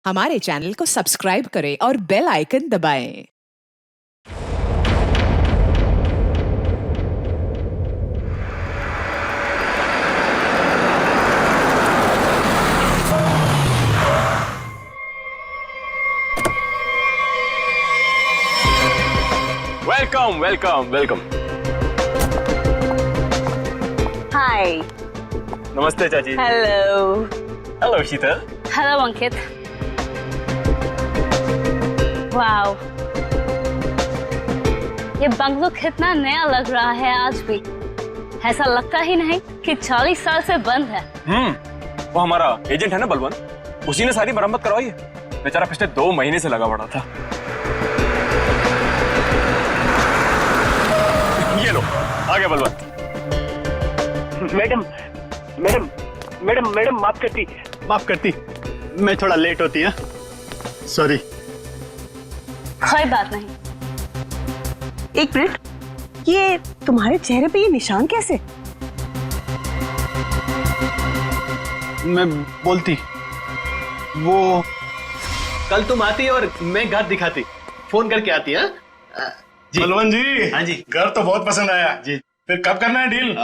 हमारे चैनल को सब्सक्राइब करें और बेल आइकन दबाएं। Welcome welcome welcome. हाय। नमस्ते चाची। Hello. Hello Sheetal. Hello Ankit. Wow, ये बंगलो कितना नया लग रहा है आज भी। ऐसा लगता ही नहीं कि 40 साल से बंद है। वो हमारा एजेंट है ना बलवंत, उसी ने सारी मरम्मत करवाई है। बेचारा पिछले 2 महीने से लगा पड़ा था। ये लो आ गया Balwant. Madam madam madam madam माफ करती, मैं थोड़ा लेट होती है, सॉरी। कोई बात नहीं। एक मिनट, ये तुम्हारे चेहरे पे ये निशान कैसे? मैं बोलती वो कल तुम आती और मैं घर दिखाती, फोन करके आती है। जी बलवंत जी। हाँ जी। घर तो बहुत पसंद आया जी। फिर कब करना है डील?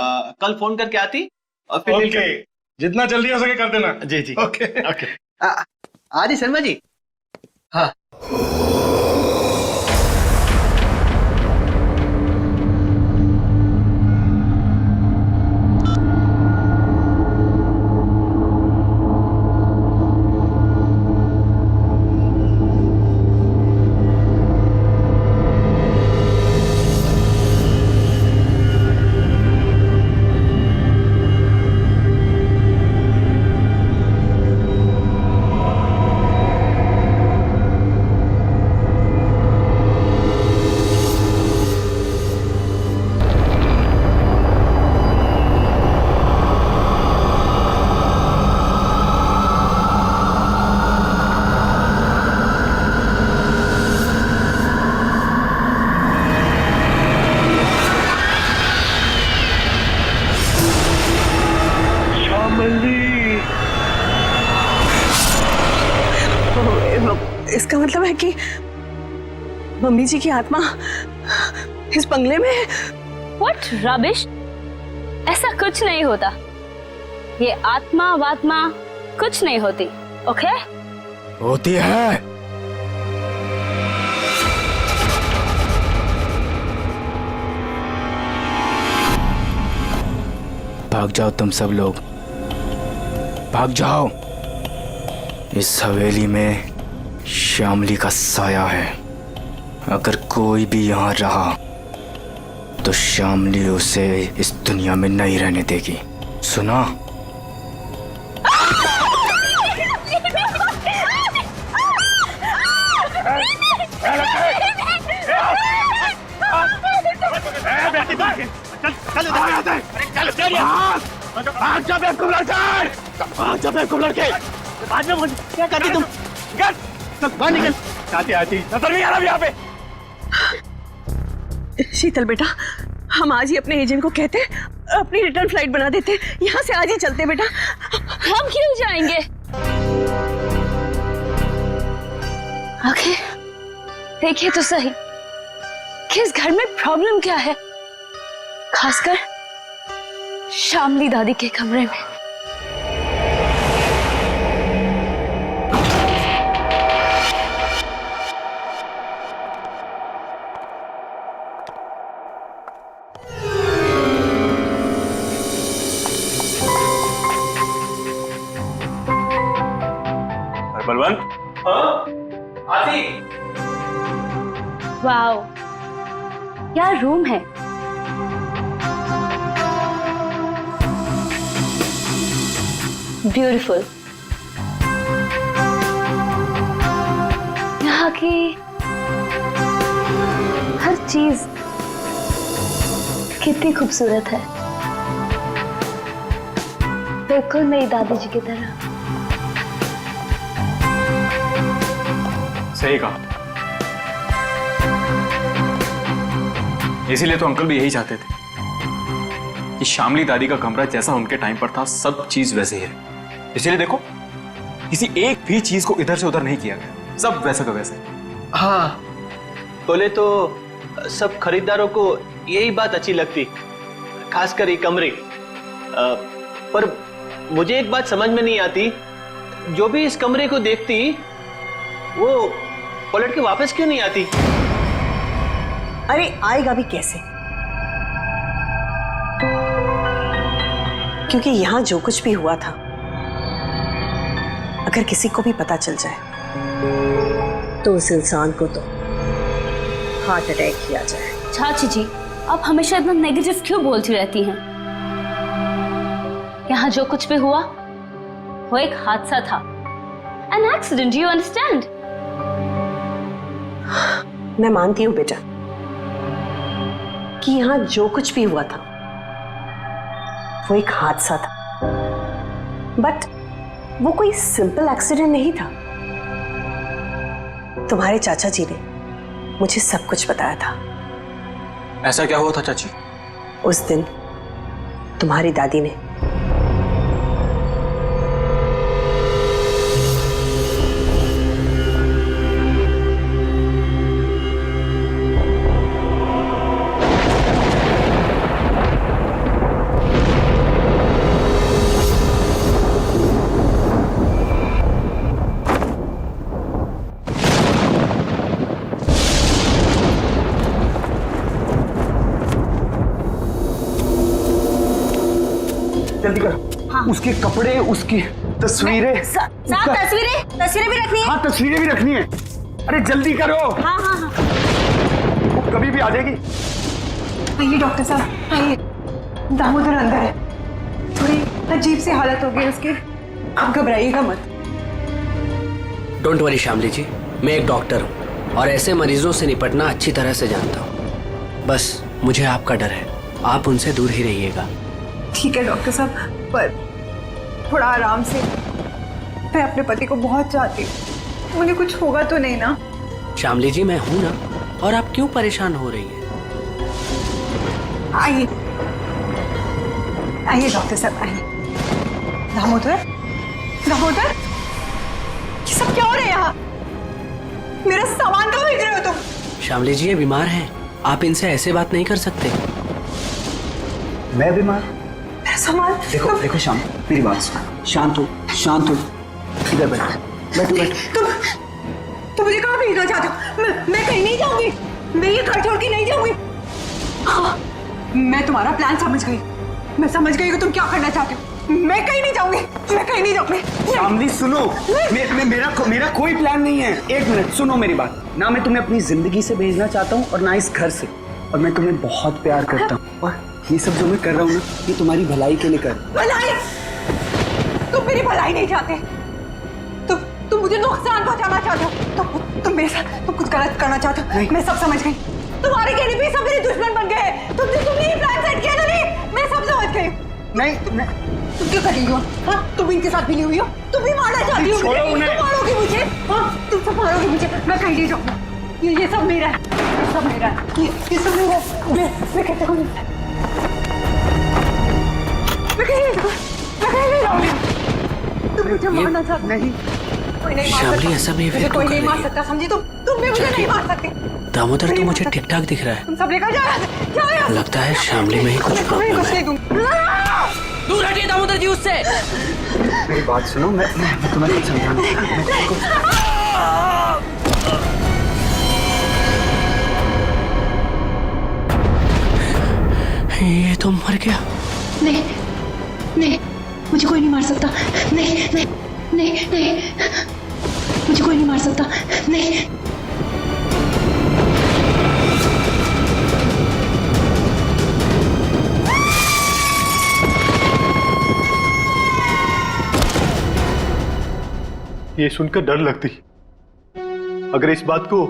कल फोन करके आती और फिर ओके, जितना जल्दी हो सके कर देना। जी जी ओके ओके। आदि शर्मा जी। हाँ इसका मतलब है कि मम्मी जी की आत्मा इस बंगले में है। What rubbish? ऐसा कुछ नहीं होता। ये आत्मा वात्मा कुछ नहीं होती। ओके? होती है। भाग जाओ तुम सब लोग, भाग जाओ। इस हवेली में श्यामली का साया है। अगर कोई भी यहाँ रहा तो श्यामली उसे इस दुनिया में नहीं रहने देगी, सुना? क्या करती तुम? बाहर निकल। आती नजर नहीं आ रहा यहाँ पे। शीतल बेटा, हम आज ही अपने एजेंट को कहते, अपनी रिटर्न फ्लाइट बना देते, यहाँ से आज ही चलते बेटा। हम क्यों जाएंगे? ओके, देखिए तो सही कि इस घर में प्रॉब्लम क्या है, खासकर श्यामली दादी के कमरे में। बलवंत। आती। वाओ, क्या रूम है। ब्यूटीफुल। यहाँ की हर चीज कितनी खूबसूरत है, बिल्कुल मेरी दादी जी की तरह। सही कहा। इसीलिए तो अंकल भी यही चाहते थे कि श्यामली दादी का कमरा जैसा उनके टाइम पर था सब चीज वैसे ही है। इसीलिए देखो किसी एक भी चीज को इधर से उधर नहीं किया गया, सब वैसे का वैसे। हाँ, बोले तो सब खरीदारों को यही बात अच्छी लगती, खासकर ये कमरे। पर मुझे एक बात समझ में नहीं आती, जो भी इस कमरे को देखती वो पलट के वापस क्यों नहीं आती? अरे आएगा भी कैसे? क्योंकि यहां जो कुछ भी हुआ था, अगर किसी को भी पता चल जाए तो उस इंसान को तो हार्ट अटैक किया जाए। चाची जी, आप हमेशा इतना नेगेटिव क्यों बोलती रहती हैं? यहाँ जो कुछ भी हुआ वो एक हादसा था, एन एक्सीडेंट, यू अंडरस्टैंड? मैं मानती हूँ बेटा कि यहाँ जो कुछ भी हुआ था वो एक हादसा था, बट वो कोई सिंपल एक्सीडेंट नहीं था। तुम्हारे चाचा जी ने मुझे सब कुछ बताया था। ऐसा क्या हुआ था चाची? उस दिन तुम्हारी दादी ने जल्दी करो। हाँ। उसके कपड़े, उसकी तस्वीरें। तस्वीरें भी रखनी है। हाँ, तस्वीरें भी रखनी है। अरे जल्दी करो। हाँ हाँ हाँ। वो कभी भी आ जाएगी। आइए डॉक्टर साहब, आइए। दामोदर अंदर है, थोड़ी अजीब सी हालत हो गई उसकी, आप घबराइएगा मत। डोंट वरी शामली जी, मैं एक डॉक्टर हूँ और ऐसे मरीजों से निपटना अच्छी तरह से जानता हूँ। बस मुझे आपका डर है, आप उनसे दूर ही रहिएगा। ठीक है डॉक्टर साहब, पर थोड़ा आराम से। मैं अपने पति को बहुत चाहती हूँ, मुझे कुछ होगा तो नहीं ना? शामली जी, मैं हूं ना, और आप क्यों परेशान हो रही हैं? आइए आइए डॉक्टर साहब, आइए। दामोदर, दामोदर, ये सब क्या हो रहा है यहाँ? मेरा सामान कहाँ भेज रहे हो तुम? शामली जी, ये बीमार हैं, आप इनसे ऐसे बात नहीं कर सकते। मैं बीमार? मेरा सामान? देखो देखो श्याम, मेरी बात सुनो, शांत हो, शांत हो। इधर बैठो, बैठो। तुम मुझे कहाँ भेजना चाहते हो? मैं कहीं नहीं जाऊंगी, मैं ये घर छोड़ के नहीं जाऊंगी। हाँ, मैं तुम्हारा प्लान समझ गई, मैं समझ गई कि तुम क्या करना चाहते हो। मैं कहीं नहीं जाऊंगी, मैं कहीं नहीं जाऊंगी। शामली सुनो, मेरा कोई प्लान नहीं है। एक मिनट सुनो मेरी बात। ना मैं तुम्हें अपनी जिंदगी से भेजना चाहता हूँ और ना इस घर से, और मैं तुम्हें बहुत प्यार करता हूँ, और ये सब जो मैं कर रहा हूँ ना, ये तुम्हारी भलाई के लिए कर। भलाई? तुम मेरी भलाई नहीं चाहते, तुम मुझे नुकसान पहुंचाना चाहते हो, तुम मेरे साथ तुम कुछ गलत करना चाहते हो। मैं सब समझ गई, तुम्हारे कहने पे सब मेरे दुश्मन बन गए। तुमने ये प्लान सेट किया ना? नहीं, मैं सब समझ गई। नहीं, तुम क्यों कर रही हो? हाँ, तुम इनके साथ मिली हुई हो, तुम भी मारना चाहती हो मुझे, तुम मारोगी मुझे। हाँ, तुम सब मारोगी मुझे, मैं कहीं नहीं जाऊंगी। ये सब मेरा है, ये सब मेरा है, ये सब मेरा है। मैं कहता हूँ, मैं कहीं नहीं जाऊंगी। तुम मुझे मारना चाहते? नहीं, कोई नहीं मार सकता। ऐसा मुझे कोई नहीं मार सकता, समझी? तुम भी मुझे नहीं मार सकते। दामोदर, तो मुझे ठीक ठाक दिख रहा है। तुम सब लेकर जाओ। लगता है शामली में ही कुछ प्रॉब्लम है। दूर हटिए दामोदर जी उससे। मेरी बात सुनो, मैं तुम्हें कुछ समझाना। ये तो मर गया। नहीं नहीं, मुझे कोई नहीं मार सकता। नहीं नहीं नहीं नहीं, मुझे कोई नहीं मार सकता। नहीं। ये सुनकर डर लगती, अगर इस बात को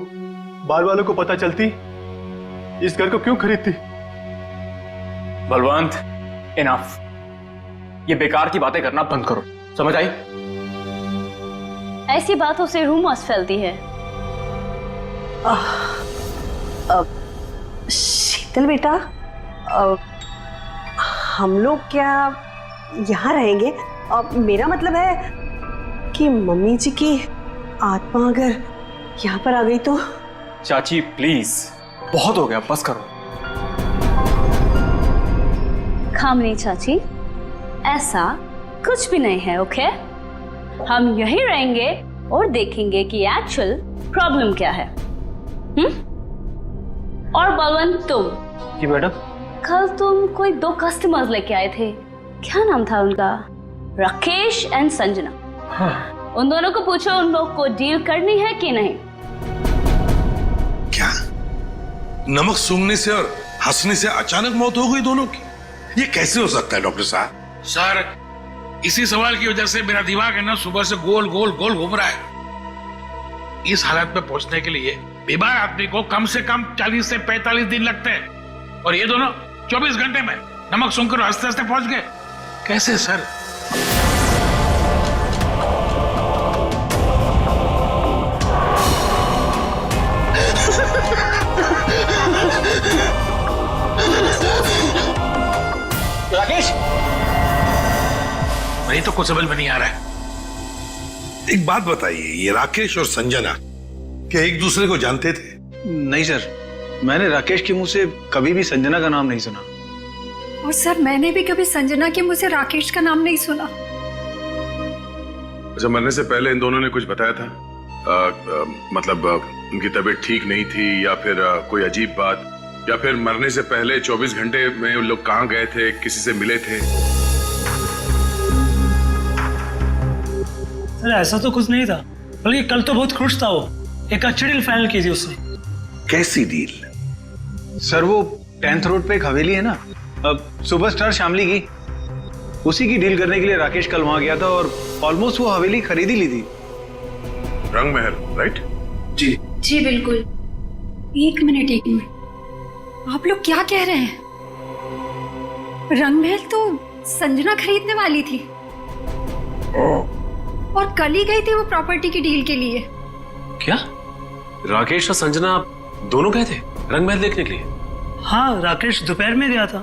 बार वालों को पता चलती, इस घर को क्यों खरीदती? बलवंत, इनफ। ये बेकार की बातें करना बंद करो, समझ आई? ऐसी बातों से रूमर्स फैलती है। शीतल बेटा, हम लोग क्या यहाँ रहेंगे? मेरा मतलब है कि मम्मी जी की आत्मा अगर यहाँ पर आ गई तो? चाची प्लीज, बहुत हो गया, बस करो। खामनी चाची, ऐसा कुछ भी नहीं है, ओके? हम यहीं रहेंगे और देखेंगे कि एक्चुअल प्रॉब्लम क्या है। और बलवंत, तुम जी मैडम। कल तुम कोई 2 कस्टमर्स लेके आए थे, क्या नाम था उनका? राकेश एंड संजना। हाँ। उन दोनों को पूछो उन लोग को डील करनी है कि नहीं। क्या नमक सूंघने से और हंसने से अचानक मौत हो गई दोनों की? ये कैसे हो सकता है डॉक्टर साहब? सर, इसी सवाल की वजह से मेरा दिमाग है ना सुबह से गोल गोल गोल घूम रहा है। इस हालत में पहुंचने के लिए बीमार आदमी को कम से कम 40 से 45 दिन लगते हैं, और ये दोनों 24 घंटे में नमक सूंघकर हंसते हंसते पहुंच गए। कैसे सर? राकेश, नहीं तो कुछ समझ में नहीं आ रहा है। एक बात बताइए, ये राकेश और संजना क्या एक दूसरे को जानते थे? नहीं सर, मैंने राकेश के मुंह से कभी भी संजना का नाम नहीं सुना। और सर, मैंने भी कभी संजना के मुंह से राकेश का नाम नहीं सुना। अच्छा, मरने से पहले इन दोनों ने कुछ बताया था? मतलब उनकी तबीयत ठीक नहीं थी, या फिर कोई अजीब बात, या फिर मरने से पहले 24 घंटे में उन लोग कहाँ गए थे, किसी से मिले थे? सर ऐसा तो कुछ नहीं था, बल्कि कल तो बहुत खुश था वो। एक अच्छी डील फाइनल की थी उसने। कैसी डील? सर वो 10th रोड पे एक हवेली है ना, अब सुपरस्टार शामली की, उसी की डील करने के लिए राकेश कल वहां गया था और ऑलमोस्ट वो हवेली खरीद ही ली थी। रंग महल, राइट? जी जी बिल्कुल। एक मिनट, आप लोग क्या कह रहे हैं? रंगमहल तो संजना खरीदने वाली थी और कल ही गई थी वो प्रॉपर्टी की डील के लिए। क्या राकेश और संजना दोनों गए थे रंगमहल देखने के लिए? हाँ, राकेश दोपहर में गया था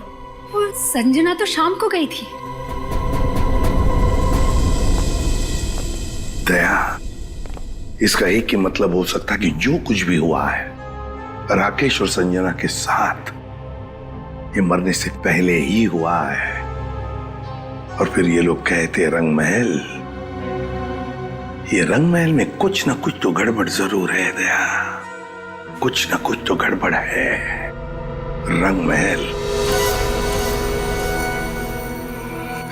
और संजना तो शाम को गई थी। दया, इसका एक ही मतलब हो सकता कि जो कुछ भी हुआ है राकेश और संजना के साथ, ये मरने से पहले ही हुआ है। और फिर ये लोग कहते रंगमहल, ये रंगमहल में कुछ ना कुछ तो गड़बड़ जरूर है दया, कुछ ना कुछ तो गड़बड़ है। रंगमहल।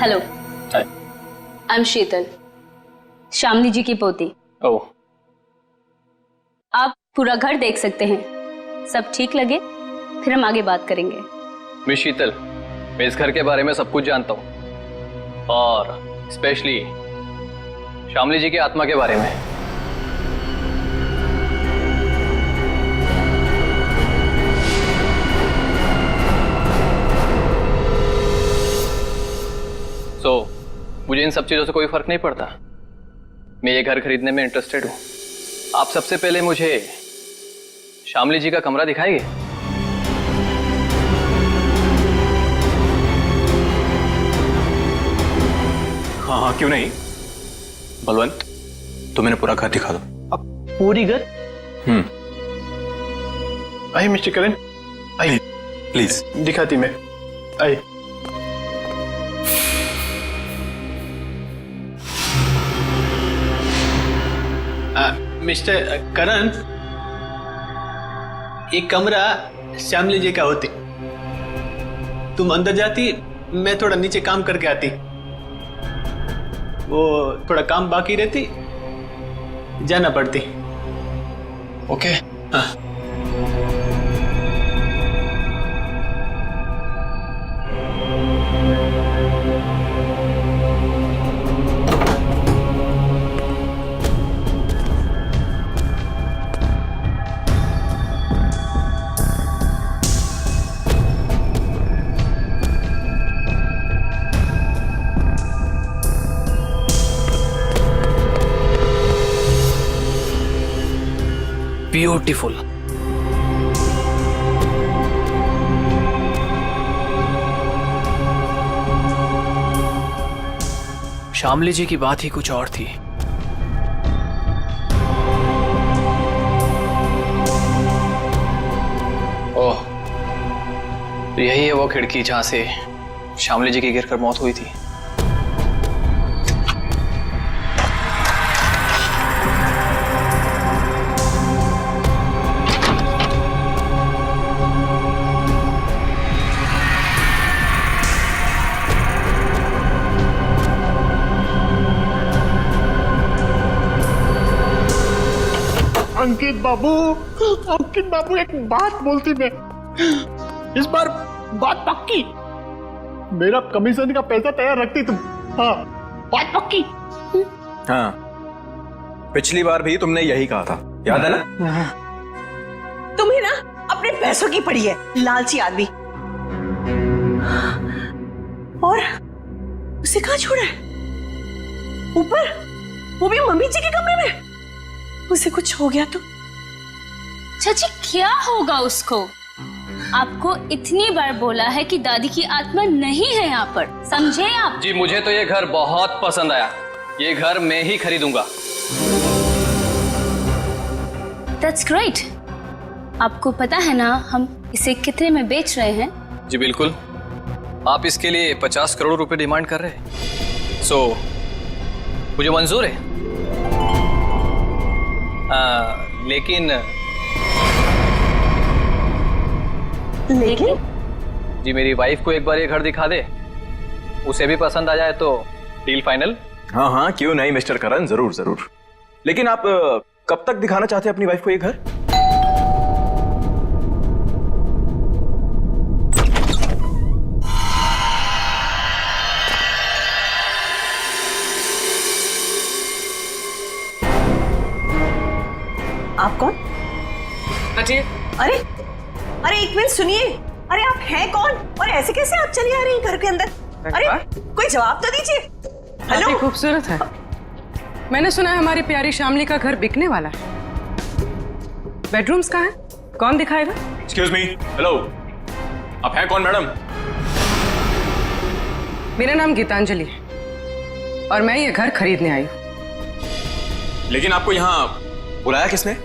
हेलो, आई एम शीतल, शामली जी की पोती। ओह, आप पूरा घर देख सकते हैं, सब ठीक लगे फिर हम आगे बात करेंगे। मिस शीतल, मैं इस घर के बारे में सब कुछ जानता हूँ, और स्पेशली शामली जी की आत्मा के बारे में। मुझे इन सब चीजों से कोई फर्क नहीं पड़ता। मैं ये घर खरीदने में इंटरेस्टेड हूँ। आप सबसे पहले मुझे शामली जी का कमरा दिखाएंगे? हाँ हाँ, क्यों नहीं। बलवंत, तुम मैंने पूरा घर दिखा दो। अब पूरी घर? आइए मिस्टर करण, आइए प्लीज। दिखाती मैं, आइए। मिस्टर करण, एक कमरा श्यामली जी का होती, तुम अंदर जाती, मैं थोड़ा नीचे काम करके आती, वो थोड़ा काम बाकी रहती, जाना पड़ती। ओके। हाँ। ब्यूटीफुल। शामली जी की बात ही कुछ और थी। वो खिड़की जहां से श्यामली जी की गिरकर मौत हुई थी। अंकित बाबू एक बात बोलती मैं, इस बार बात पक्की, मेरा कमीशन का पैसा तैयार रखती तुम। हाँ, बात पक्की। हाँ, पिछली बार भी तुमने यही कहा था, याद है ना? तुम्हें ना अपने पैसों की पड़ी है, लालची आदमी। और उसे कहाँ छोड़ा है? ऊपर, वो भी मम्मी जी के कमरे में। उसे कुछ हो गया तो? चाची क्या होगा उसको? आपको इतनी बार बोला है कि दादी की आत्मा नहीं है यहाँ पर, समझे आप? जी मुझे तो ये घर बहुत पसंद आया, ये घर मैं ही खरीदूंगा। That's great। आपको पता है ना हम इसे कितने में बेच रहे हैं? जी बिल्कुल, आप इसके लिए 50 करोड़ रुपए डिमांड कर रहे हैं, सो मुझे मंजूर है। लेकिन जी मेरी वाइफ को एक बार ये घर दिखा दे, उसे भी पसंद आ जाए तो डील फाइनल। हाँ हाँ, क्यों नहीं मिस्टर करण, जरूर जरूर। लेकिन आप कब तक दिखाना चाहते हैं अपनी वाइफ को ये घर? आप कौन? अजय, अरे अरे एक मिनट सुनिए, अरे आप हैं कौन और ऐसे कैसे आप चली आ रही हैं घर के अंदर? अरे कोई जवाब तो दीजिए। हेलो, काफी खूबसूरत है। मैंने सुना है हमारी प्यारी श्यामली का घर बिकने वाला है। बेडरूम्स कहाँ हैं? कौन दिखाएगा? एक्सक्यूज मी, हेलो, आप हैं कौन मैडम? मेरा नाम गीतांजलि है और मैं ये घर खरीदने आई हूँ। लेकिन आपको यहाँ बुलाया किसने?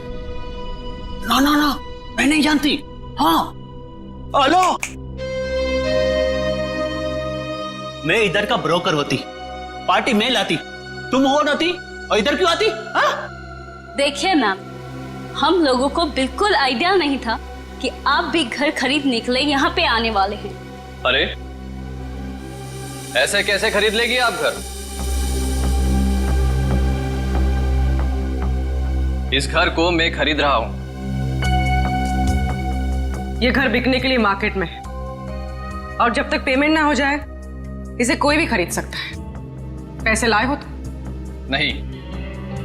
ना ना ना, मैं नहीं जानती। हाँ, हेलो, मैं इधर का ब्रोकर होती, पार्टी में लाती, तुम हो नाती और इधर क्यों आती? हाँ? देखिए मैम, हम लोगों को बिल्कुल आइडिया नहीं था कि आप भी घर खरीद निकले यहाँ पे आने वाले हैं। अरे ऐसे कैसे खरीद लेगी आप घर? इस घर को मैं खरीद रहा हूं। ये घर बिकने के लिए मार्केट में है और जब तक पेमेंट ना हो जाए इसे कोई भी खरीद सकता है। पैसे लाए हो तो? नहीं,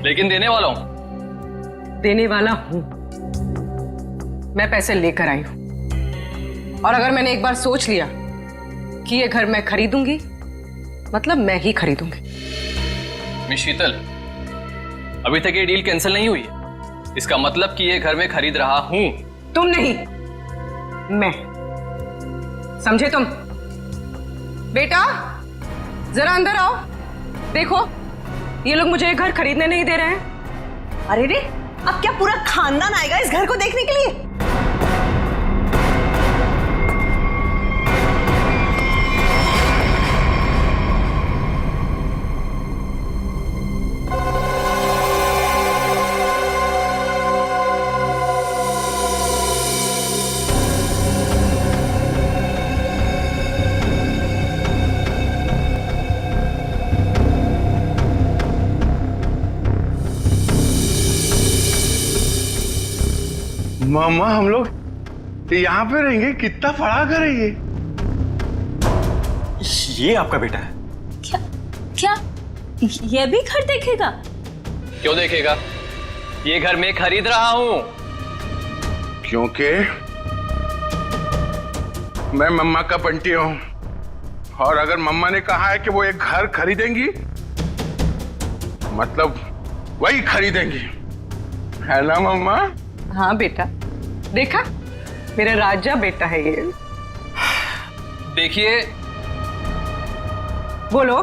लेकिन देने वाला हूं। देने वाला हूं। मैं पैसे लेकर आई हूं और अगर मैंने एक बार सोच लिया कि ये घर मैं खरीदूंगी, मतलब मैं ही खरीदूंगी। मिस शीतल, अभी तक ये डील कैंसिल नहीं हुई है, इसका मतलब कि ये घर मैं खरीद रहा हूं। तुम नहीं, मैं। समझे तुम? बेटा जरा अंदर आओ, देखो ये लोग मुझे घर खरीदने नहीं दे रहे हैं। अरे रे, अब क्या पूरा खानदान आएगा इस घर को देखने के लिए? मामा, हम लोग यहाँ पे रहेंगे? कितना बड़ा घर है ये? ये आपका बेटा है? क्या क्या ये भी घर देखेगा? क्यों देखेगा? ये घर मैं खरीद रहा हूं। क्योंकि मैं मम्मा का बंटी हूं और अगर मम्मा ने कहा है कि वो एक घर खरीदेंगी, मतलब वही खरीदेंगी, है ना मम्मा? हाँ बेटा, देखा मेरा राजा बेटा है ये। देखिए, बोलो।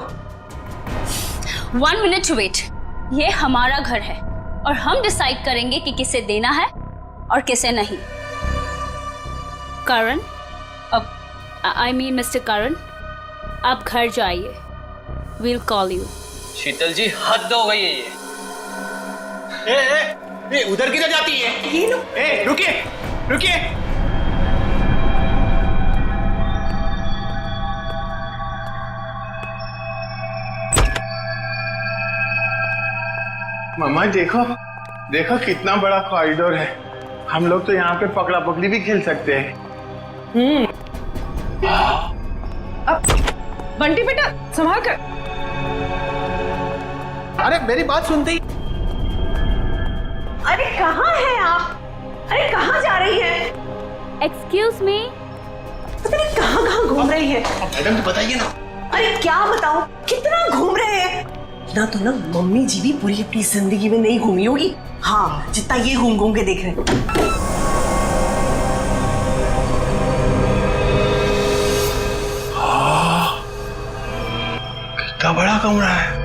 1 मिनट वेट। ये हमारा घर है और हम डिसाइड करेंगे कि किसे देना है और किसे नहीं। करण, अब आई मीन मिस्टर करण, आप घर जाइए। We'll call you. Sheetal ji, हद हो गई है ये। उधर किधर जाती है? ये लो। रुकिए रुकिए। मम्मा देखो देखो कितना बड़ा कॉरिडोर है। हम लोग तो यहाँ पे पकड़ा पकड़ी भी खेल सकते हैं। अब बंटी बेटा संभाल कर। अरे मेरी बात सुनती। अरे कहाँ हैं आप? अरे कहाँ जा रही है? Excuse me. पता नहीं कहाँ कहाँ घूम रही है। मैडम तो बताइए ना। अरे क्या बताऊं, कितना घूम रहे हैं ना। तो ना मम्मी जी भी पूरी अपनी जिंदगी में नहीं घूमी होगी, हाँ, जितना ये घूम घूम के देख रहे हैं। कितना बड़ा कमरा है।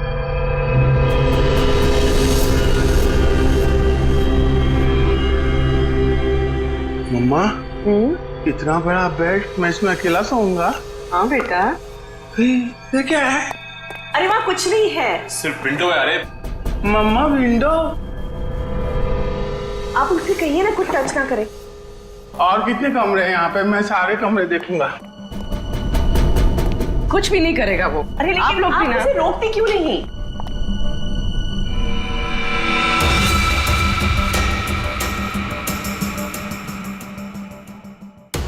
मम्मा इतना बड़ा बेड, मैं इसमें अकेला सोऊंगा? हाँ बेटा। ये क्या है? अरे वहाँ कुछ नहीं है, सिर्फ विंडो है। अरे मम्मा विंडो? आप उससे कहिए ना कुछ टच ना करे। और कितने कमरे हैं यहाँ पे? मैं सारे कमरे देखूंगा। कुछ भी नहीं करेगा वो। अरे लेकिन आप लोग भी ना उसे रोकते क्यों नहीं?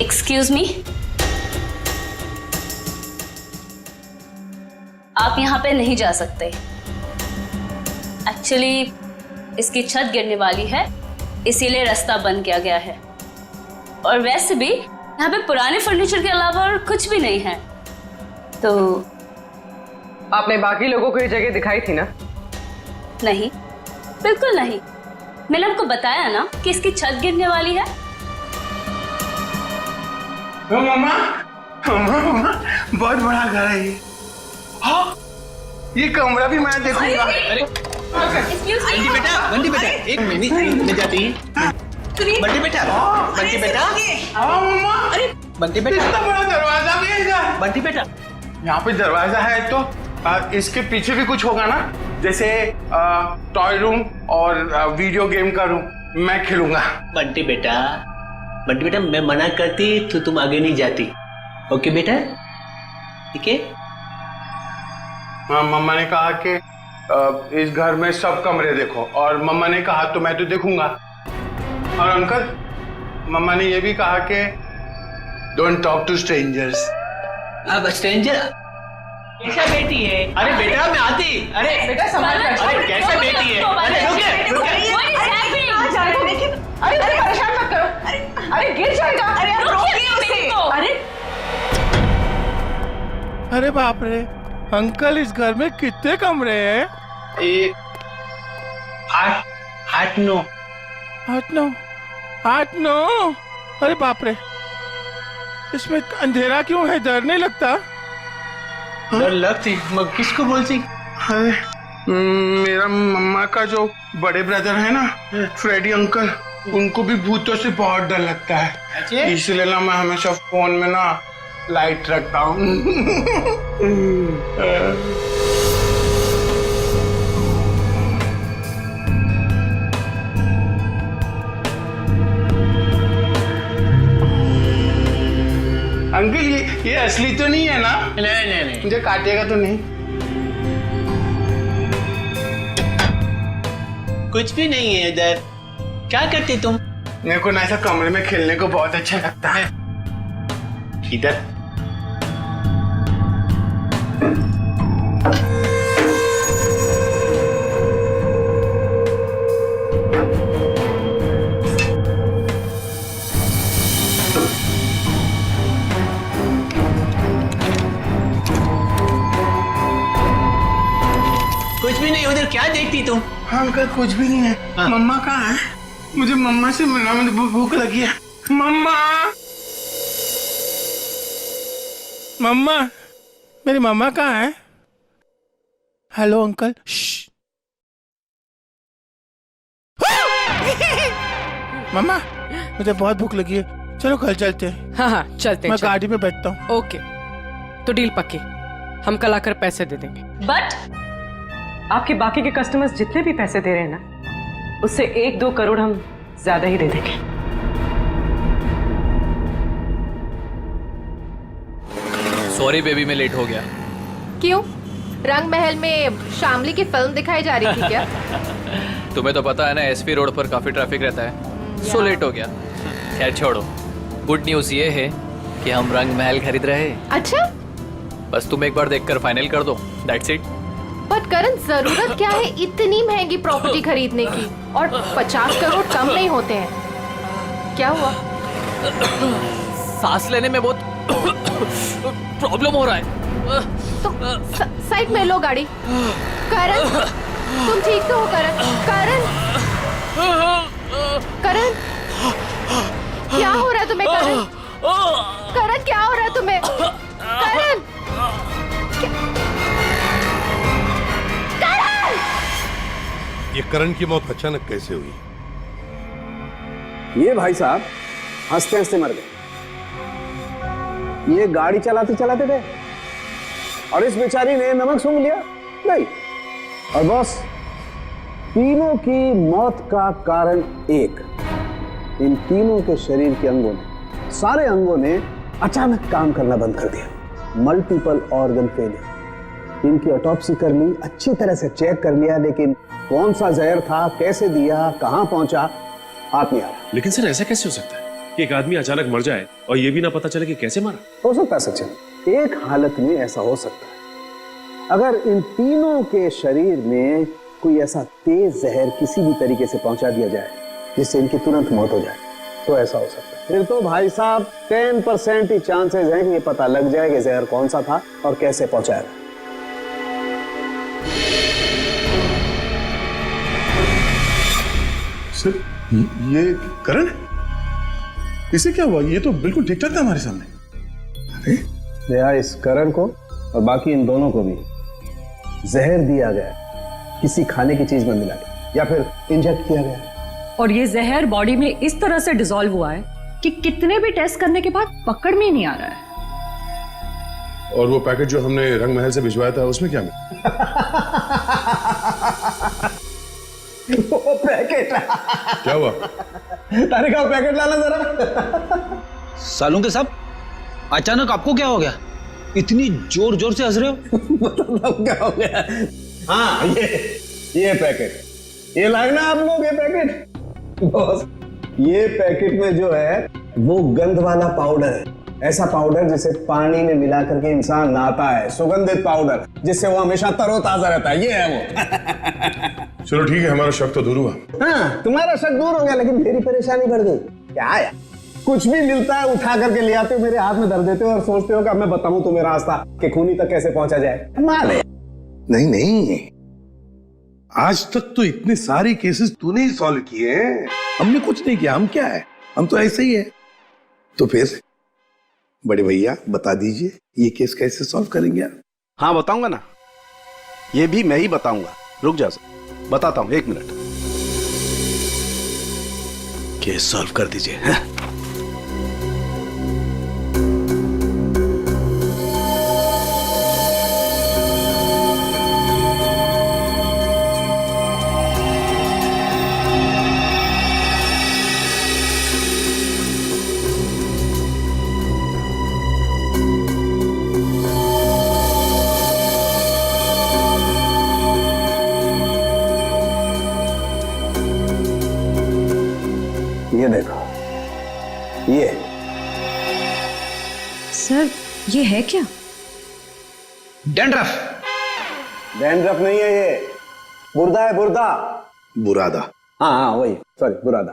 एक्सक्यूज मी, आप यहाँ पे नहीं जा सकते। एक्चुअली इसकी छत गिरने वाली है, इसीलिए रास्ता बंद किया गया है। और वैसे भी यहाँ पे पुराने फर्नीचर के अलावा और कुछ भी नहीं है। तो आपने बाकी लोगों को ये जगह दिखाई थी ना? नहीं, बिल्कुल नहीं। मैंने आपको बताया ना कि इसकी छत गिरने वाली है। मम्मा मम्मा मम्मा बहुत बड़ा घर है ये। हाँ, ये कमरा भी मैं देखूंगा। अरे बंटी बेटा, बंटी बेटा, एक मिनट ले जाती है। बंटी बेटा, बंटी बेटा। हाँ मम्मा। अरे बंटी बेटा, इतना बड़ा दरवाजा भी है इधर। बंटी बेटा, यहाँ पे दरवाजा है तो इसके पीछे भी कुछ होगा ना, जैसे टॉय रूम और वीडियो गेम का रूम। मैं खेलूंगा। बंटी बेटा, बंटी बेटा, मैं मना करती तो तुम आगे नहीं जाती। ओके बेटा, ठीक है? हाँ, मम्मा ने कहा कि इस घर में सब कमरे देखो, और मम्मा ने कहा तो मैं तो देखूंगा। और अंकल, मम्मा ने ये भी कहा कि डोंट टॉक टू स्ट्रेंजर्स। अब स्ट्रेंजर कैसा बेटी है? अरे बेटा मैं आती। अरे बेटा संभाल कर। अरे कैसे बेटी है? अरे रुके। कहाँ जा रहे हैं? अरे परेशान मत करो। अरे गिर जाएगा। अरे आप रोकिए उसे। अरे अरे बाप रे अंकल, इस घर में कितने कमरे हैं? 8-9। अरे बाप रे, इसमें अंधेरा क्यों है? डर नहीं लगता? डर लगती, मगर किसको बोलती? अरे मेरा मम्मा का जो बड़े ब्रदर है ना, फ्रेडी अंकल, उनको भी भूतों से बहुत डर लगता है। इसलिए ना मैं हमेशा फोन में ना लाइट रखता हूँ। अंकल ये असली तो नहीं है ना? नहीं। मुझे काटेगा तो नहीं? कुछ भी नहीं है इधर। क्या करते तुम? मेरे को ना ऐसा कमरे में खेलने को बहुत अच्छा लगता है। इधर कुछ भी नहीं। उधर क्या देखती तुम? हाँ अंकल, कुछ भी नहीं है। हाँ। मम्मा कहाँ है? मुझे मम्मा से मिलना, मुझे भूख लगी है। मम्मा, मम्मा, मेरी मम्मा कहाँ है? Hello uncle. मम्मा, मुझे बहुत भूख लगी है, चलो कल चलते हैं। हाँ हाँ चलते हैं। मैं गाड़ी में बैठता हूँ। ओके, तो डील पक्की, हम कल आकर पैसे दे देंगे। बट आपके बाकी के कस्टमर्स जितने भी पैसे दे रहे हैं ना, उससे 1-2 करोड़ हम ज्यादा ही दे देंगे। सॉरी बेबी, मैं लेट हो गया। क्यों? रंग महल में शामली की फिल्म दिखाई जा रही थी क्या? तुम्हें तो पता है ना, एसपी रोड पर काफी ट्रैफिक रहता है, सो लेट हो गया। खैर छोड़ो, गुड न्यूज ये है कि हम रंग महल खरीद रहे हैं। अच्छा, बस तुम एक बार देखकर फाइनल कर दो, दैट्स इट। बट करण, जरूरत क्या है इतनी महंगी प्रॉपर्टी खरीदने की? और 50 करोड़ कम नहीं होते हैं। क्या हुआ? सांस लेने में बहुत प्रॉब्लम हो रहा है। तो साइड में लो गाड़ी। करण, तुम ठीक तो हो? करण, करण, करण, क्या हो रहा है तुम्हें? करण, करण, क्या हो रहा है तुम्हें? करण, करण! ये करण की मौत अचानक कैसे हुई? ये भाई साहब हंसते हंसते मर गए। ये गाड़ी चलाते चलाते गए और इस बेचारी ने नमक सूंघ लिया। नहीं, और बॉस, तीनों की मौत का कारण एक, इन तीनों के शरीर के अंगों ने, सारे अंगों ने अचानक काम करना बंद कर दिया। Multiple organ failure. इनकी ऑटोप्सी कर ली, अच्छी तरह से चेक कर लिया, लेकिन कौन सा जहर था, कैसे दिया, कहां पहुंचा, हाथ नहीं आ रहा। लेकिन सर ऐसा कैसे हो सकता है कि एक आदमी अचानक मर जाए और ये भी ना पता चले कि कैसे मरा? हो सकता है सचिन, एक हालत में ऐसा हो सकता है, अगर इन तीनों के शरीर में कोई ऐसा तेज जहर किसी भी तरीके से पहुंचा दिया जाए जिससे इनकी तुरंत मौत हो जाए, तो ऐसा हो सकता है। फिर तो भाई साहब 10% ही चांसेस हैं कि ये पता लग जाए कि जहर कौन सा था और कैसे पहुंचाया। सर, ये करण, इसे क्या हुआ? ये तो बिल्कुल ठीक ठाक था हमारे सामने। दया, इस करण को और बाकी इन दोनों को भी जहर दिया गया, किसी खाने की चीज में मिला के या फिर इंजेक्ट किया गया। और ये जहर बॉडी में इस तरह से डिसॉल्व हुआ है कि कितने भी टेस्ट करने के बाद पकड़ में ही नहीं आ रहा है। और वो पैकेट जो हमने रंग महल से भिजवाया था, उसमें क्या मिला? वो पैकेट क्या हुआ? तारे का पैकेट लाना जरा। सालूं के साहब, अचानक आपको क्या हो गया? इतनी जोर जोर से हंस रहे हो? मतलब क्या हो गया? हाँ, ये पैकेट, ये लाए ना आप लोग, ये पैकेट। बॉस, ये पैकेट में जो है वो गंध वाला पाउडर है, ऐसा पाउडर जिसे पानी में मिला करके इंसान नहाता है, सुगंधित पाउडर जिससे वो हमेशा तरोताजा रहता है, ये है वो। चलो ठीक है, हमारा शक तो दूर हुआ। हाँ, तुम्हारा शक दूर हो गया, लेकिन मेरी परेशानी बढ़ गई। क्या है, कुछ भी मिलता है उठा करके ले आते हो, मेरे हाथ में धर देते हो और सोचते हो कि अब मैं बताऊं तुम्हें रास्ता कि खूनी तक कैसे पहुंचा जाए। माल है। नहीं नहीं, आज तक तो इतने सारे केसेस तूने ही सॉल्व किए हैं, हमने कुछ नहीं किया। हम क्या है, हम तो ऐसे ही है। तो फिर बड़े भैया बता दीजिए, ये केस कैसे सॉल्व करेंगे आप? हाँ बताऊंगा ना, ये भी मैं ही बताऊंगा। रुक जा, बताता हूं, 1 मिनट। केस सॉल्व कर दीजिए। ये देखो, ये सर, ये है क्या? डैंड्रफ। डैंड्रफ नहीं है, ये बुर्दा है, बुर्दा। बुरादा। हाँ हाँ वही, सॉरी, बुरादा।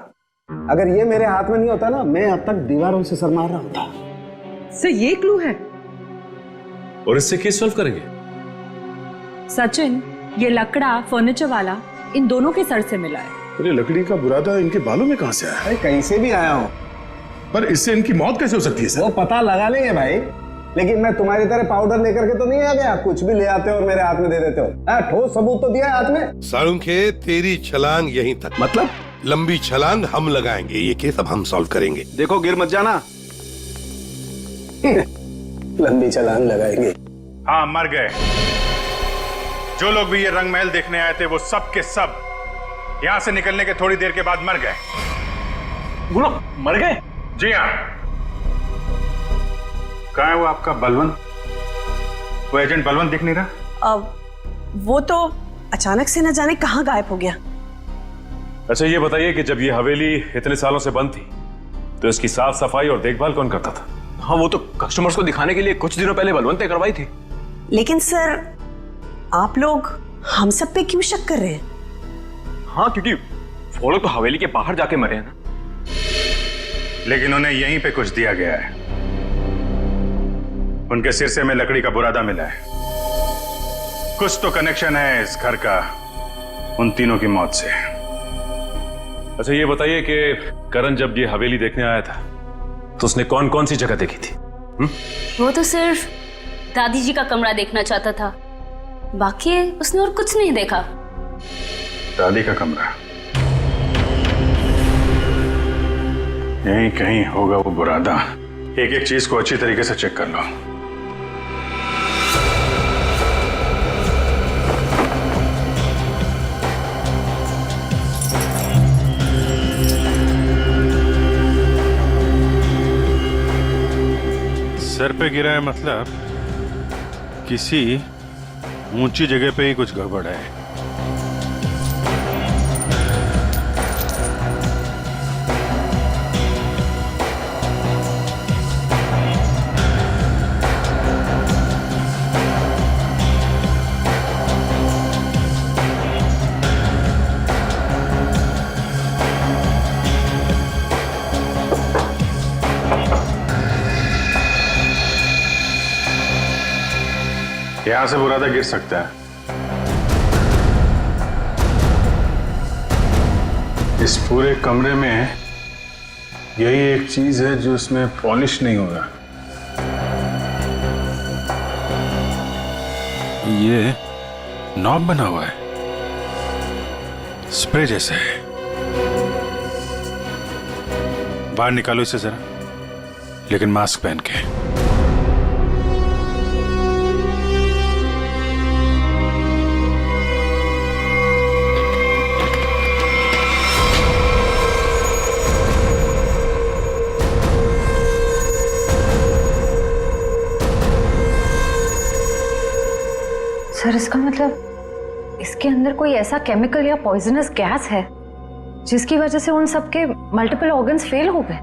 अगर ये मेरे हाथ में नहीं होता ना, मैं अब तक दीवारों से सर मार रहा होता। सर, ये क्लू है और इससे केस सॉल्व करेंगे। सचिन, ये लकड़ा फर्नीचर वाला इन दोनों के सर से मिला है। अरे लकड़ी का बुरादा इनके बालों में कहां से आया? अरे कहीं से भी आया हूं, पर इससे इनकी मौत कैसे हो सकती है सर? वो पता लगा लेंगे भाई, लेकिन मैं तुम्हारी तरह पाउडर लेकर के तो नहीं आ गया, कुछ भी ले आते हो और मेरे हाथ में दे देते हो। ठोस सबूत तो दिया है हाथ में। सालुंखे, तेरी छलांग यहीं तक। मतलब लंबी छलांग हम लगाएंगे, ये केस अब हम सॉल्व करेंगे। देखो गिर मत जाना। लंबी छलांग लगाएंगे। हाँ, मर गए। जो लोग भी ये रंग महल देखने आए थे वो सब के सब यहां से निकलने के थोड़ी देर के बाद मर गए। बोलो, मर गए? जी हाँ। कहाँ है वो आपका बलवंत? वो एजेंट बलवंत दिख नहीं रहा। वो तो अचानक से न जाने कहाँ गायब हो गया। अच्छा ये बताइए कि जब ये हवेली इतने सालों से बंद थी तो इसकी साफ सफाई और देखभाल कौन करता था? हाँ, वो तो कस्टमर्स को दिखाने के लिए कुछ दिनों पहले बलवंत ने करवाई थी। लेकिन सर, आप लोग हम सब पे क्यों शक कर रहे हैं? हाँ, क्योंकि वो लोग तो हवेली के बाहर जाके मरे हैं ना। लेकिन उन्हें यहीं पे कुछ दिया गया है। उनके सिरसे में लकड़ी का बुरादा मिला है। कुछ तो कनेक्शन है इस घर का उन तीनों की मौत से। अच्छा ये बताइए कि करण जब ये हवेली देखने आया था तो उसने कौन कौन सी जगह देखी थी? वो तो सिर्फ दादी जी का कमरा देखना चाहता था, बाकी उसने और कुछ नहीं देखा। दादी का कमरा? यहीं कहीं होगा वो बुरादा। एक एक चीज को अच्छी तरीके से चेक कर लो। सर पे गिरा है मतलब किसी ऊंची जगह पे ही कुछ गड़बड़ है। यहां से बुरादा गिर सकता है। इस पूरे कमरे में यही एक चीज है जो इसमें पॉलिश नहीं होगा। ये नॉब बना हुआ है, स्प्रे जैसा है। बाहर निकालो इसे जरा, लेकिन मास्क पहन के। सर, इसका मतलब इसके अंदर कोई ऐसा केमिकल या पॉइजनस गैस है जिसकी वजह से उन सबके मल्टीपल ऑर्गन्स फेल हो गए।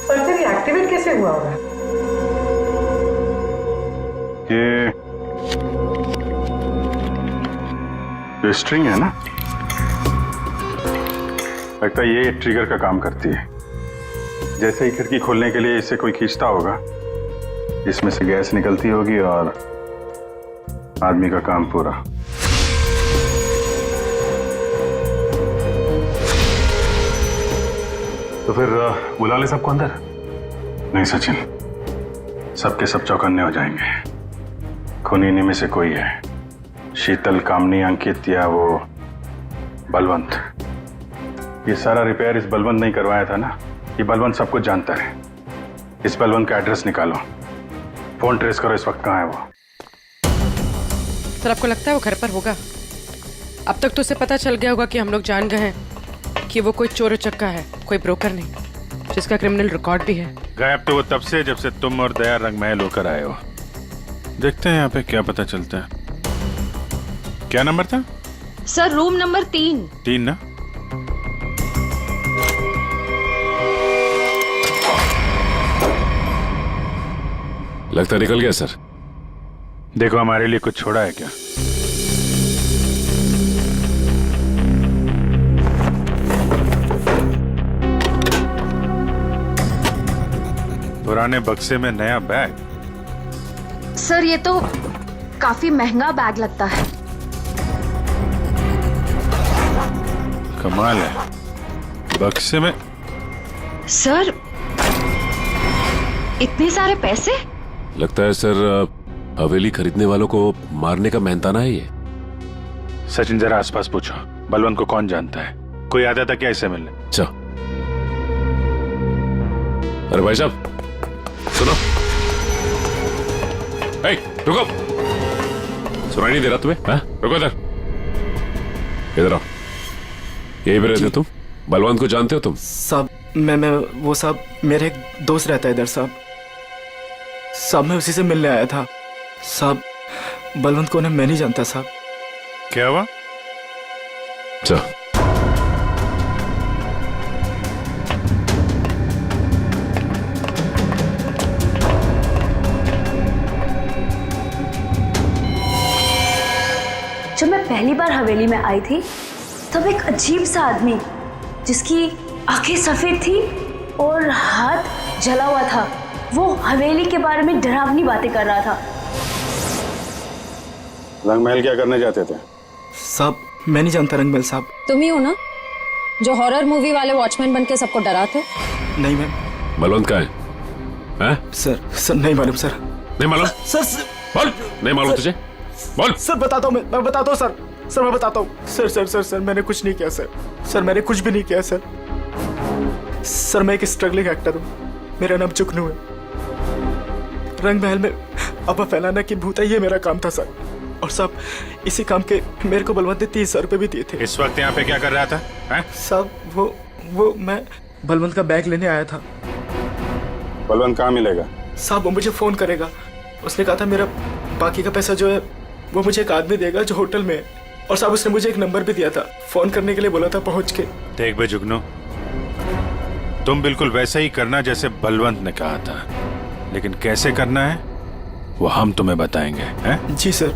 पर फिर ये एक्टिवेट कैसे हुआ होगा? ये स्ट्रिंग है ना, लगता है ये ट्रिगर का काम करती है। जैसे ही खिड़की खोलने के लिए इसे कोई खींचता होगा, इसमें से गैस निकलती होगी और आदमी का काम पूरा। तो फिर बुला ले सबको अंदर। नहीं सचिन, सबके सब चौकन्ने हो जाएंगे। खूनी इन्हीं में से कोई है, शीतल, कामनी, अंकित या वो बलवंत। ये सारा रिपेयर इस बलवंत नहीं करवाया था ना। ये बलवंत सब कुछ जानता है। इस बलवंत का एड्रेस निकालो, फोन ट्रेस करो इस वक्त कहाँ है वो। सर, आपको लगता है वो घर पर होगा? अब तक तो उसे पता चल गया होगा कि हम लोग जान गए हैं कि वो कोई चोर उचक्का है, कोई ब्रोकर नहीं, जिसका क्रिमिनल रिकॉर्ड भी है। गायब तो वो तब से जब से तुम और दया रंग महल होकर आए हो। देखते हैं यहाँ पे क्या पता चलता है। क्या नंबर था? Sir, room number 3। 3 ना? लगता निकल गया सर। देखो हमारे लिए कुछ छोड़ा है क्या? पुराने बक्से में नया बैग? सर, ये तो काफी महंगा बैग लगता है। कमाल है, बक्से में। सर, इतने सारे पैसे? लगता है सर हवेली खरीदने वालों को मारने का मेहनताना है ये। सचिन, जरा आसपास पूछो, बलवंत को कौन जानता है? कोई आता था क्या इससे मिलने? अच्छा। अरे भाई साहब सुनो, रुको, सुनाई नहीं दे रहा तुम्हें? हाँ? रुको इधर, इधर आओ। यही पे रहते हो तुम? बलवंत को जानते हो तुम? साहब मैं वो साहब मेरे एक दोस्त रहता है इधर साहब। साहब मैं उसी से मिलने आया था साहब। बलवंत को मैं नहीं जानता साहब। क्या हुआ? अच्छा, जब मैं पहली बार हवेली में आई थी तब एक अजीब सा आदमी जिसकी आंखें सफेद थी और हाथ जला हुआ था, वो हवेली के बारे में डरावनी बातें कर रहा था। रंगमहल क्या करने जाते थे? साहब मैं नहीं जानता रंगमहल साहब। तुम ही हो ना जो हॉरर मूवी वाले वॉचमैन बन के सबको डराते? नहीं मैम। बलवंत का है? सर नहीं मालूम सर। नहीं मालूम? सर बोल, नहीं मालूम तुझे? बोल। सर बताता हूँ, मैं बताता हूँ सर मैं बताता हूँ। सर मैंने कुछ नहीं किया सर मैंने कुछ भी नहीं किया सर मैं एक स्ट्रगलिंग एक्टर हूँ। मेरा नाम जुगनू है। रंगमहल में अफवाह फैलाना कि भूत है, ये मेरा काम था सर। और साहब इसी काम के मेरे को बलवंत ने 30,000 रुपए भी दिए थे। इस वक्त यहाँ पे क्या कर रहा था? साहब वो मैं बलवंत का बैग लेने आया था। बलवंत कहाँ मिलेगा? साहब वो मुझे फोन करेगा। उसने कहा था मेरा बाकी का पैसा जो है वो मुझे एक आदमी देगा जो होटल में है। और साहब उसने मुझे एक नंबर भी दिया था, फोन करने के लिए बोला था पहुंच के। देख बे जुगनू, तुम बिल्कुल वैसा ही करना जैसे बलवंत ने कहा था, लेकिन कैसे करना है वो हम तुम्हें बताएंगे। हैं? जी सर।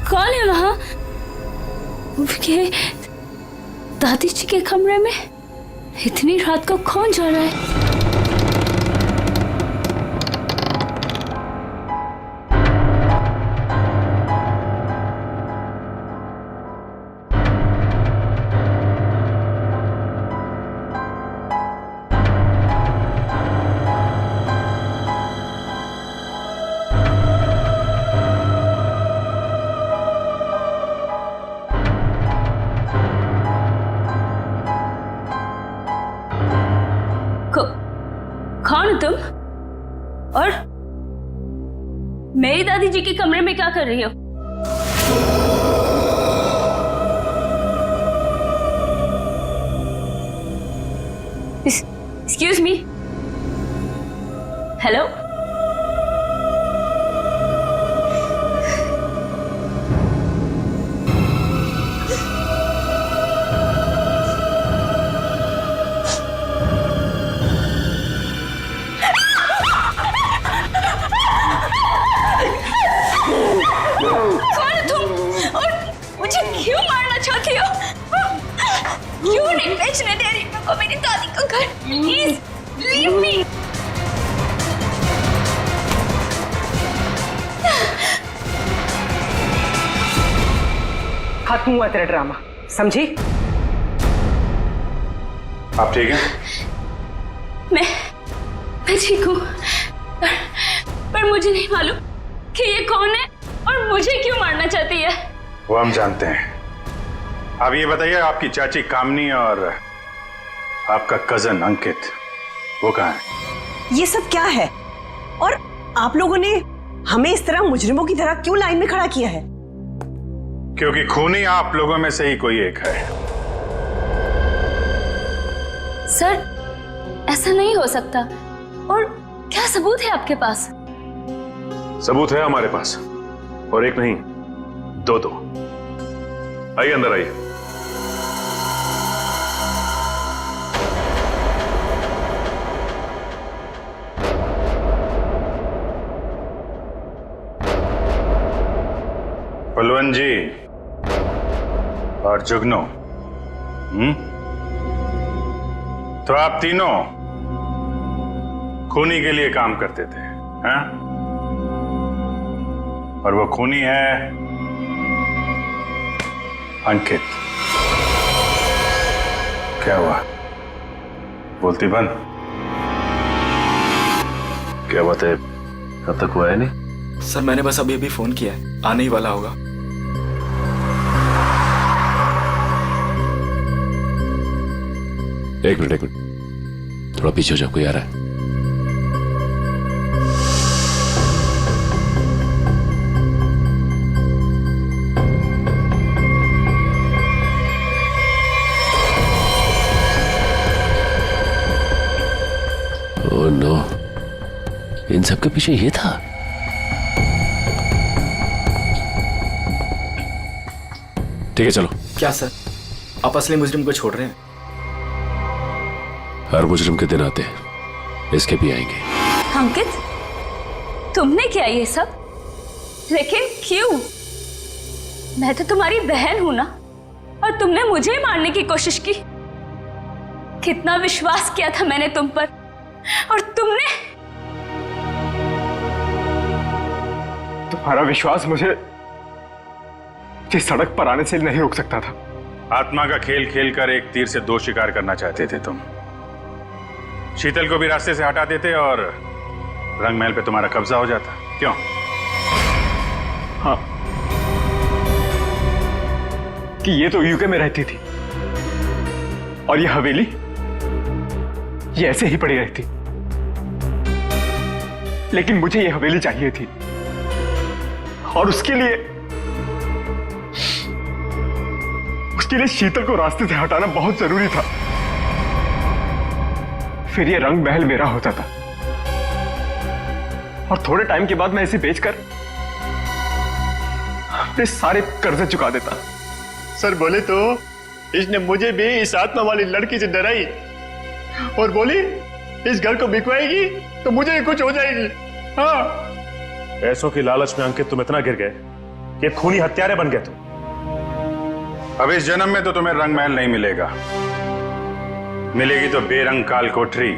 कौन है वहां? दादी जी के कमरे में इतनी रात को कौन जा रहा है? कौन हो तुम? और मेरी दादी जी के कमरे में क्या कर रही हो? Excuse me. हेलो? क्यों नहीं बेचने दे रही मेरे को मेरी दादी का घर? Please leave me. खत्म हुआ तेरा ड्रामा, समझी? आप ठीक हैं? मैं ठीक हूँ, पर मुझे नहीं मालूम कि ये कौन है और मुझे क्यों मारना चाहती है। वो हम जानते हैं। अब ये बताइए, आपकी चाची कामनी और आपका कजन अंकित वो कहाँ है? ये सब क्या है? और आप लोगों ने हमें इस तरह मुजरिमों की तरह क्यों लाइन में खड़ा किया है? क्योंकि खूनी आप लोगों में से ही कोई एक है। सर ऐसा नहीं हो सकता। और क्या सबूत है आपके पास? सबूत है हमारे पास, और एक नहीं, दो। आइए अंदर आइए। बलवंत जी और जुगनू, तो आप तीनों खूनी के लिए काम करते थे, हैं? और वो खूनी है अंकित। क्या हुआ? बोलती बंद? क्या बात है, अब तक हुआ है नहीं? सर मैंने बस अभी फोन किया है, आने ही वाला होगा। एक मिनट, थोड़ा पीछे हो जाओ, कोई आ रहा है। ओह नो, इन सब के पीछे ये था। ठीक है चलो। क्या सर, आप असली मुजरिम को छोड़ रहे हैं? हर मुजरिम के दिन आते हैं, इसके भी आएंगे। अंकित, तुमने किया ये सब? लेकिन क्यों? मैं तो तुम्हारी बहन हूं ना, और तुमने मुझे मारने की कोशिश की। कितना विश्वास किया था मैंने तुम पर, और तुमने। तुम्हारा विश्वास मुझे सड़क पर आने से नहीं रोक सकता था। आत्मा का खेल खेलकर एक तीर से दो शिकार करना चाहते थे तुम। शीतल को भी रास्ते से हटा देते और रंगमहल पे तुम्हारा कब्जा हो जाता। क्यों? हाँ, कि ये तो यूके में रहती थी और ये हवेली ये ऐसे ही पड़ी रहती, लेकिन मुझे ये हवेली चाहिए थी, और उसके लिए शीतल को रास्ते से हटाना बहुत जरूरी था। फिर ये रंग महल मेरा होता था, और थोड़े टाइम के बाद मैं इसे बेचकर अपने सारे कर्जे चुका देता। सर बोले तो इसने मुझे भी इस आत्मा वाली लड़की से डराई और बोली इस घर को बिकवाएगी तो मुझे ही कुछ हो जाएगी। हाँ, पैसों की लालच में अंकित तुम इतना गिर गए कि खूनी हत्यारे बन गए तुम। अब इस जन्म में तो तुम्हें रंग महल नहीं मिलेगा, मिलेगी तो बेरंग काल कोठरी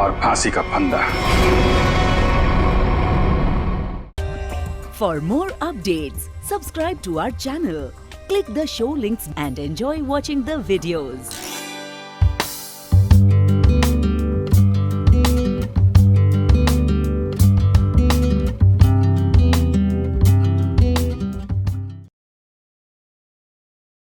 और फांसी का फंदा। For more updates, subscribe to our channel, click the show links and enjoy watching the videos.